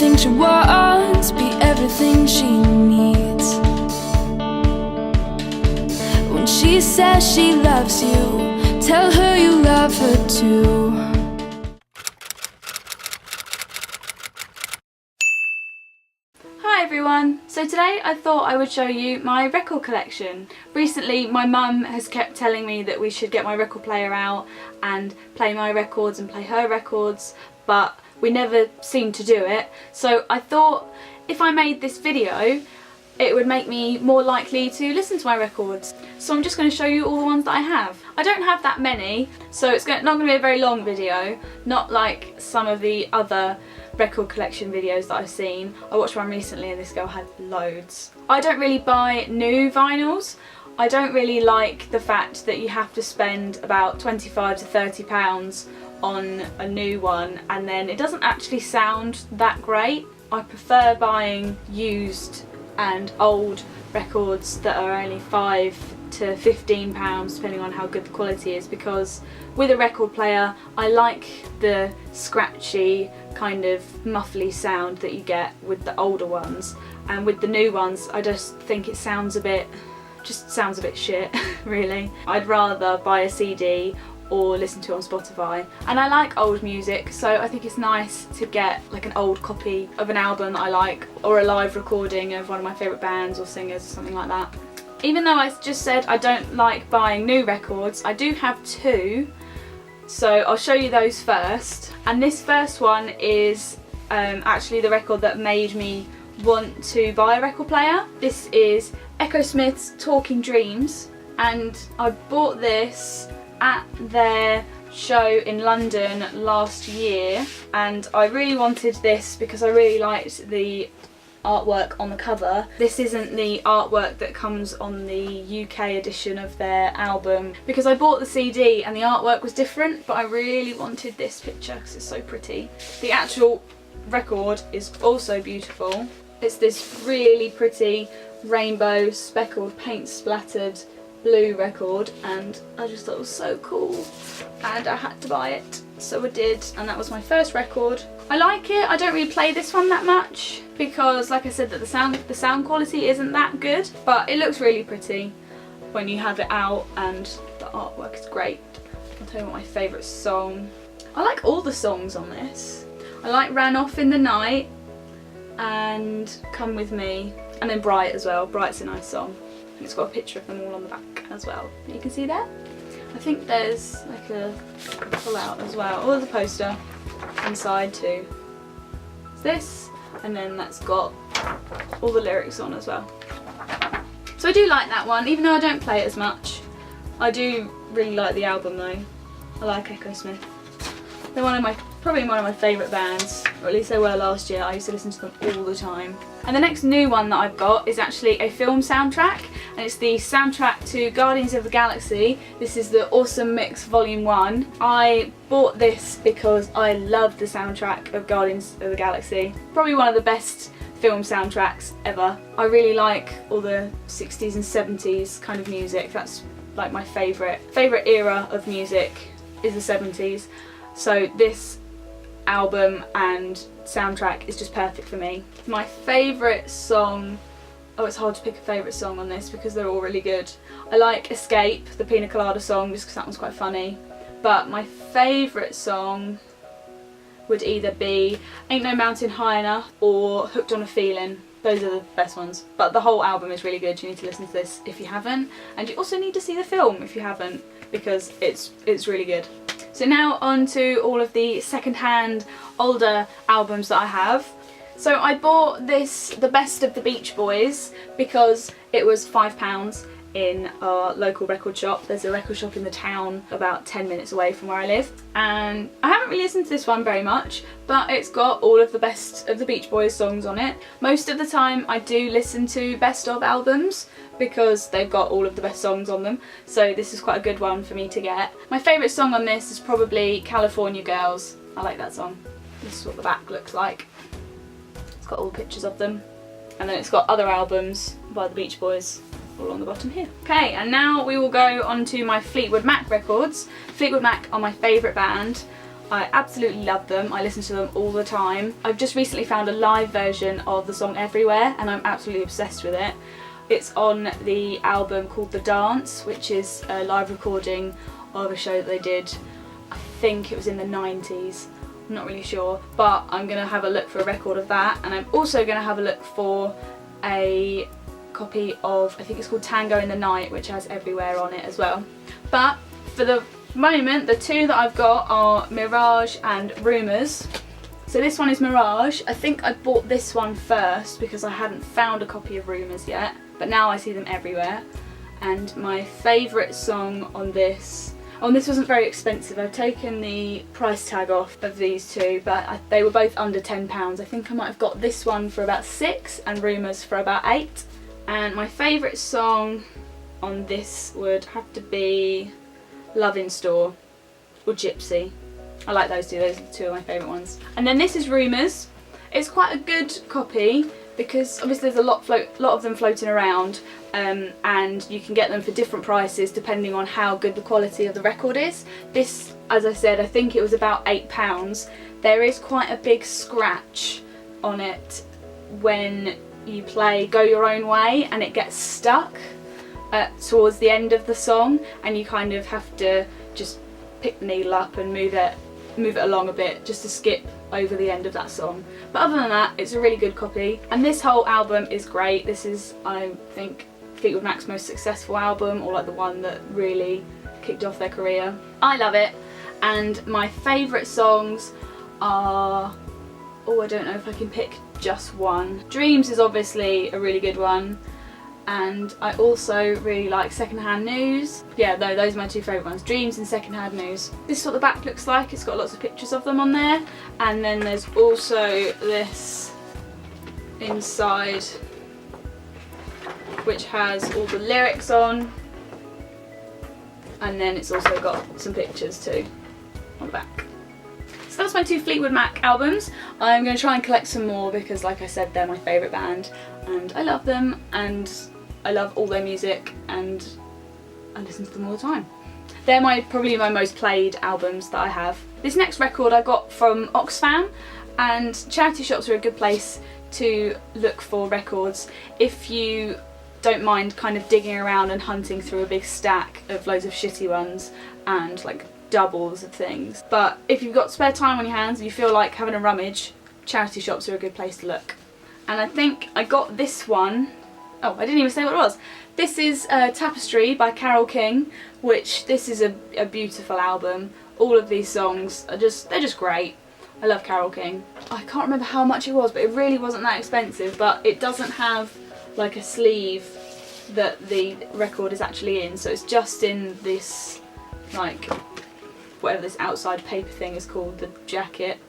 everything she wants, be everything she needs. When she says she loves you, tell her you love her too. Hi everyone! So today I thought I would show you my record collection. Recently my mum has kept telling me that we should get my record player out and play my records and play her records, but we never seem to do it. So I thought if I made this video it would make me more likely to listen to my records. So I'm just going to show you all the ones that I have. I don't have that many, so it's not going to be a very long video, not like some of the other record collection videos that I've seen. I watched one recently and this girl had loads. I don't really buy new vinyls. I don't really like the fact that you have to spend about 25 to 30 pounds on a new one and then it doesn't actually sound that great. I prefer buying used and old records that are only 5 to 15 pounds depending on how good the quality is, because with a record player I like the scratchy kind of muffly sound that you get with the older ones, and with the new ones I just think it sounds a bit shit really. I'd rather buy a CD or listen to it on Spotify. And I like old music, so I think it's nice to get like an old copy of an album that I like, or a live recording of one of my favourite bands or singers or something like that. Even though I just said I don't like buying new records, I do have two, so I'll show you those first. And this first one is actually the record that made me want to buy a record player. This is Echosmith's Talking Dreams, and I bought this at their show in London last year, and I really wanted this because I really liked the artwork on the cover. This isn't the artwork that comes on the UK edition of their album, because I bought the CD and the artwork was different, but I really wanted this picture because it's so pretty. The actual record is also beautiful. It's this really pretty rainbow speckled paint splattered blue record, and I just thought it was so cool and I had to buy it, so I did, and that was my first record. I like it. I don't really play this one that much because, like I said, that the sound quality isn't that good, but it looks really pretty when you have it out and the artwork is great. I'll tell you what my favourite song. I like all the songs on this. I like Ran Off in the Night and Come With Me, and then Bright as well. Bright's a nice song. It's got a picture of them all on the back as well. You can see there. I think there's like a pull out as well. Oh, there's a poster inside too. It's this, and then that's got all the lyrics on as well. So I do like that one, even though I don't play it as much. I do really like the album though. I like Echosmith. They're probably one of my favourite bands, or at least they were last year. I used to listen to them all the time. And the next new one that I've got is actually a film soundtrack, and it's the soundtrack to Guardians of the Galaxy. This is the Awesome Mix Volume 1. I bought this because I love the soundtrack of Guardians of the Galaxy. Probably one of the best film soundtracks ever. I really like all the 60s and 70s kind of music. That's like my favourite era of music is the 70s. So this album and soundtrack is just perfect for me. My favourite song, oh, it's hard to pick a favourite song on this because they're all really good. I like Escape, the Pina Colada song, just because that one's quite funny. But my favourite song would either be Ain't No Mountain High Enough or Hooked on a Feeling. Those are the best ones. But the whole album is really good. You need to listen to this if you haven't. And you also need to see the film if you haven't, because it's really good. So now on to all of the second-hand older albums that I have. So I bought this, The Best of the Beach Boys, because it was £5 in our local record shop. There's a record shop in the town about 10 minutes away from where I live, and I haven't really listened to this one very much, but it's got all of the Best of the Beach Boys songs on it. Most of the time I do listen to best of albums because they've got all of the best songs on them, so this is quite a good one for me to get. My favourite song on this is probably California Girls. I like that song. This is what the back looks like. It's got all the pictures of them, and then it's got other albums by the Beach Boys all on the bottom here. Okay, and now we will go on to my Fleetwood Mac records. Fleetwood Mac are my favourite band. I absolutely love them. I listen to them all the time. I've just recently found a live version of the song Everywhere and I'm absolutely obsessed with it. It's on the album called The Dance, which is a live recording of a show that they did, I think it was in the 90s, I'm not really sure, but I'm going to have a look for a record of that, and I'm also going to have a look for a copy of, I think it's called Tango in the Night, which has Everywhere on it as well. But for the moment, the two that I've got are Mirage and Rumours. So this one is Mirage. I think I bought this one first because I hadn't found a copy of Rumours yet, but now I see them everywhere. And my favourite song on this wasn't very expensive. I've taken the price tag off of these two, but they were both under £10. I think I might have got this one for about £6 and Rumours for about £8. And my favourite song on this would have to be Love in Store or Gypsy. I like those two, those are two of my favourite ones. And then this is Rumours. It's quite a good copy because obviously there's a lot of them floating around, and you can get them for different prices depending on how good the quality of the record is. This, as I said, I think it was about £8. There is quite a big scratch on it when you play Go Your Own Way and it gets stuck towards the end of the song, and you kind of have to just pick the needle up and move it along a bit just to skip over the end of that song. But other than that, it's a really good copy, and this whole album is great. This is, I think, Fleetwood Mac's most successful album, or like the one that really kicked off their career. I love it, and my favourite songs are, I don't know if I can pick just one. Dreams is obviously a really good one, and I also really like Secondhand News. Yeah, no, those are my two favourite ones, Dreams and Secondhand News. This is what the back looks like. It's got lots of pictures of them on there, and then there's also this inside which has all the lyrics on, and then it's also got some pictures too on the back. So that's my two Fleetwood Mac albums. I'm going to try and collect some more because, like I said, they're my favourite band and I love them, and I love all their music and I listen to them all the time. They're probably my most played albums that I have. This next record I got from Oxfam, and charity shops are a good place to look for records if you don't mind kind of digging around and hunting through a big stack of loads of shitty ones and like doubles of things. But if you've got spare time on your hands and you feel like having a rummage, charity shops are a good place to look. And I think I got this one. Oh, I didn't even say what it was. This is Tapestry by Carole King, which this is a beautiful album. All of these songs are they're just great. I love Carole King. I can't remember how much it was, but it really wasn't that expensive, but it doesn't have like a sleeve that the record is actually in, so it's just in this, like, whatever this outside paper thing is called, the jacket.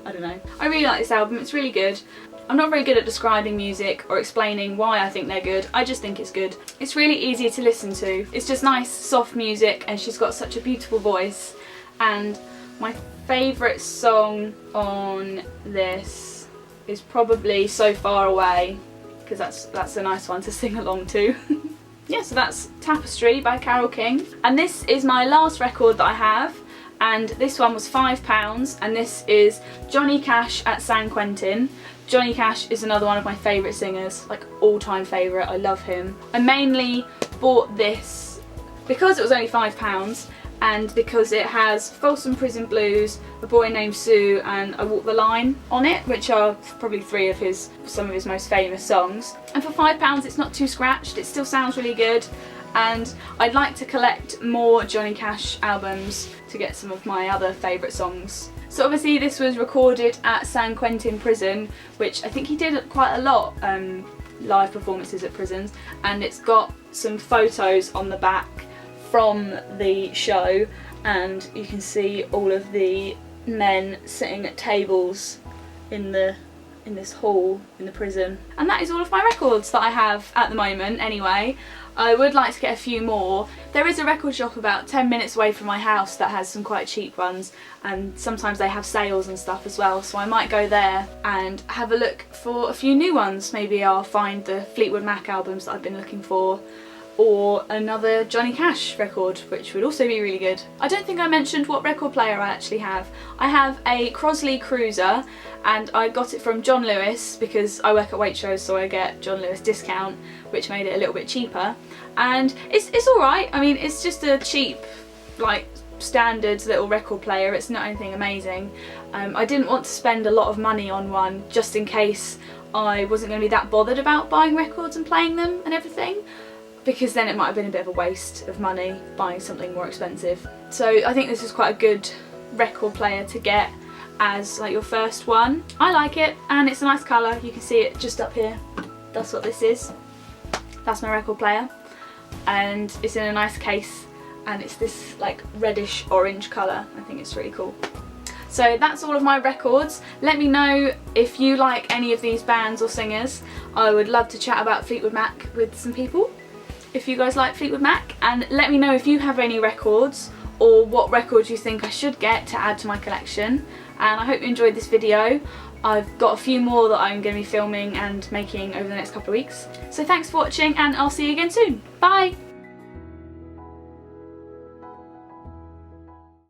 I don't know. I really like this album, it's really good. I'm not very good at describing music or explaining why I think they're good, I just think it's good. It's really easy to listen to. It's just nice, soft music, and she's got such a beautiful voice. And my favourite song on this is probably So Far Away, because that's a nice one to sing along to. Yeah, so that's Tapestry by Carole King. And this is my last record that I have, and this one was £5, and this is Johnny Cash at San Quentin. Johnny Cash is another one of my favourite singers, like all-time favourite, I love him. I mainly bought this because it was only £5 and because it has Folsom Prison Blues, A Boy Named Sue and I Walk the Line on it, which are probably some of his most famous songs. And for £5 it's not too scratched, it still sounds really good, and I'd like to collect more Johnny Cash albums to get some of my other favourite songs. So obviously this was recorded at San Quentin Prison, which I think he did quite a lot, live performances at prisons, and it's got some photos on the back from the show, and you can see all of the men sitting at tables in this hall in the prison. And that is all of my records that I have at the moment anyway. I would like to get a few more. There is a record shop about 10 minutes away from my house that has some quite cheap ones, and sometimes they have sales and stuff as well, so I might go there and have a look for a few new ones. Maybe I'll find the Fleetwood Mac albums that I've been looking for. or another Johnny Cash record, which would also be really good. I don't think I mentioned what record player I actually have. I have a Crosley Cruiser, and I got it from John Lewis because I work at Waitrose, so I get John Lewis discount, which made it a little bit cheaper. And it's alright. I mean, it's just a cheap, like, standard little record player. It's not anything amazing. I didn't want to spend a lot of money on one just in case I wasn't going to be that bothered about buying records and playing them and everything, because then it might have been a bit of a waste of money buying something more expensive. So I think this is quite a good record player to get as like your first one. I like it, and it's a nice colour. You can see it just up here. That's what this is. That's my record player, and it's in a nice case, and it's this like reddish orange colour. I think it's really cool. So that's all of my records. Let me know if you like any of these bands or singers. I would love to chat about Fleetwood Mac with some people, if you guys like Fleetwood Mac, and let me know if you have any records or what records you think I should get to add to my collection. And I hope you enjoyed this video. I've got a few more that I'm going to be filming and making over the next couple of weeks. So thanks for watching, and I'll see you again soon. Bye!